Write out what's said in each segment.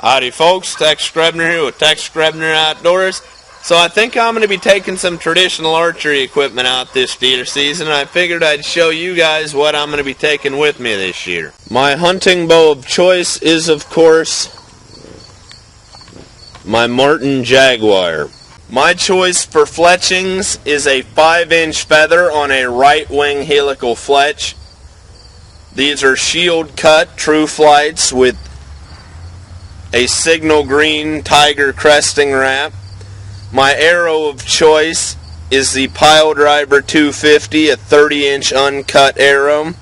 Howdy folks, Tex Grebner here with Tex Grebner Outdoors. So I think I'm going to be taking some traditional archery equipment out this deer season, and I figured I'd show you guys what I'm going to be taking with me this year. My hunting bow of choice is, of course, my Martin Jaguar. My choice for fletchings is a 5-inch feather on a right wing helical fletch. These are shield cut true flights with a signal green tiger cresting wrap. My arrow of choice is the Pile Driver 250, a 30-inch uncut arrow.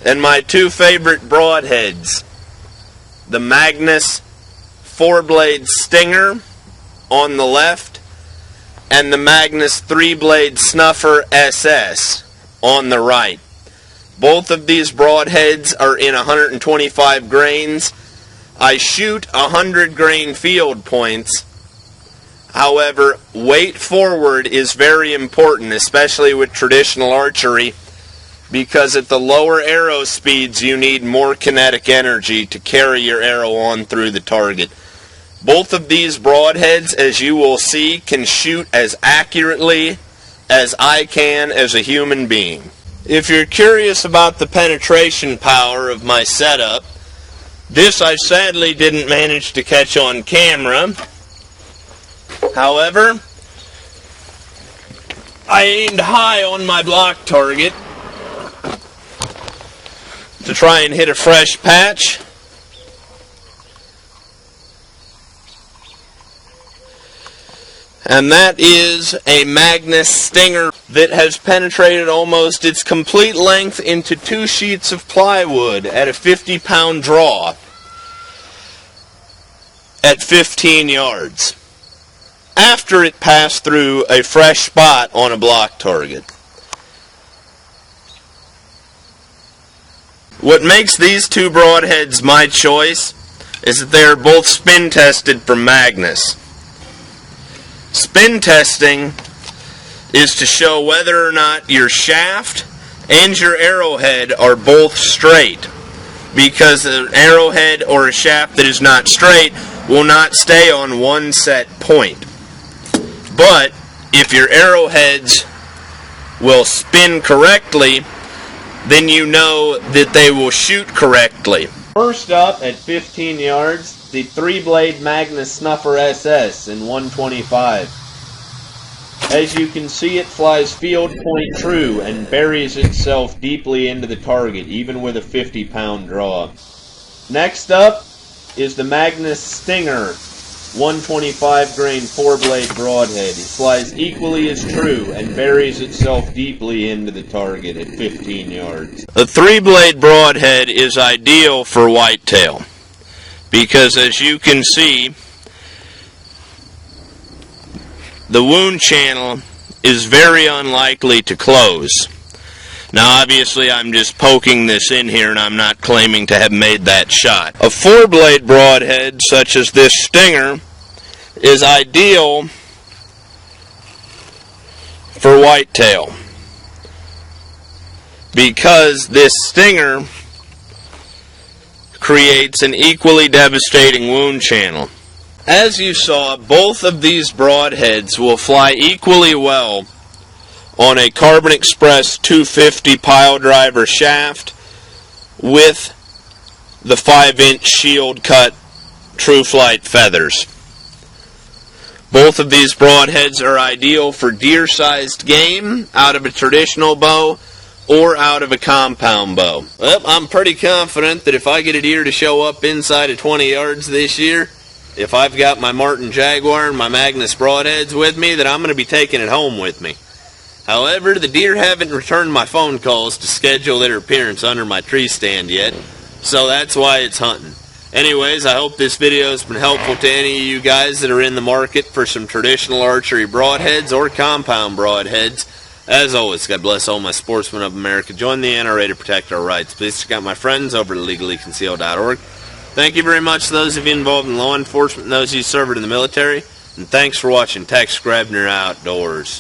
And my two favorite broadheads, the Magnus 4-blade Stinger on the left and the Magnus 3-blade Snuffer SS on the right. Both of these broadheads are in 125 grains. I shoot 100 grain field points. However, weight forward is very important, especially with traditional archery, because at the lower arrow speeds you need more kinetic energy to carry your arrow on through the target. Both of these broadheads, as you will see, can shoot as accurately as I can as a human being. If you're curious about the penetration power of my setup, this I sadly didn't manage to catch on camera. However, I aimed high on my block target to try and hit a fresh patch. And that is a Magnus Stinger that has penetrated almost its complete length into 2 sheets of plywood at a 50-pound draw at 15 yards. After it passed through a fresh spot on a block target. What makes these two broadheads my choice is that they are both spin tested from Magnus. Spin testing is to show whether or not your shaft and your arrowhead are both straight, because an arrowhead or a shaft that is not straight will not stay on one set point. But if your arrowheads will spin correctly, then you know that they will shoot correctly. First up, at 15 yards, the 3-blade Magnus Snuffer SS in 125. As you can see, it flies field point true and buries itself deeply into the target, even with a 50-pound draw. Next up is the Magnus Stinger 125 grain 4-blade broadhead. It flies equally as true and buries itself deeply into the target at 15 yards. A 3-blade broadhead is ideal for whitetail because, as you can see, the wound channel is very unlikely to close. Now, obviously, I'm just poking this in here, and I'm not claiming to have made that shot. A 4-blade broadhead, such as this Stinger, is ideal for whitetail because this Stinger creates an equally devastating wound channel. As you saw, both of these broadheads will fly equally well on a Carbon Express 250 pile driver shaft with the 5-inch shield cut True Flight feathers. Both of these broadheads are ideal for deer-sized game out of a traditional bow or out of a compound bow. Well, I'm pretty confident that if I get a deer to show up inside of 20 yards this year, if I've got my Martin Jaguar and my Magnus broadheads with me, that I'm going to be taking it home with me. However, the deer haven't returned my phone calls to schedule their appearance under my tree stand yet, so that's why it's hunting. Anyways, I hope this video has been helpful to any of you guys that are in the market for some traditional archery broadheads or compound broadheads. As always, God bless all my sportsmen of America. Join the NRA to protect our rights. Please check out my friends over at legallyconcealed.org. Thank you very much to those of you involved in law enforcement and those of you who served in the military. And thanks for watching Tex Grebner Outdoors.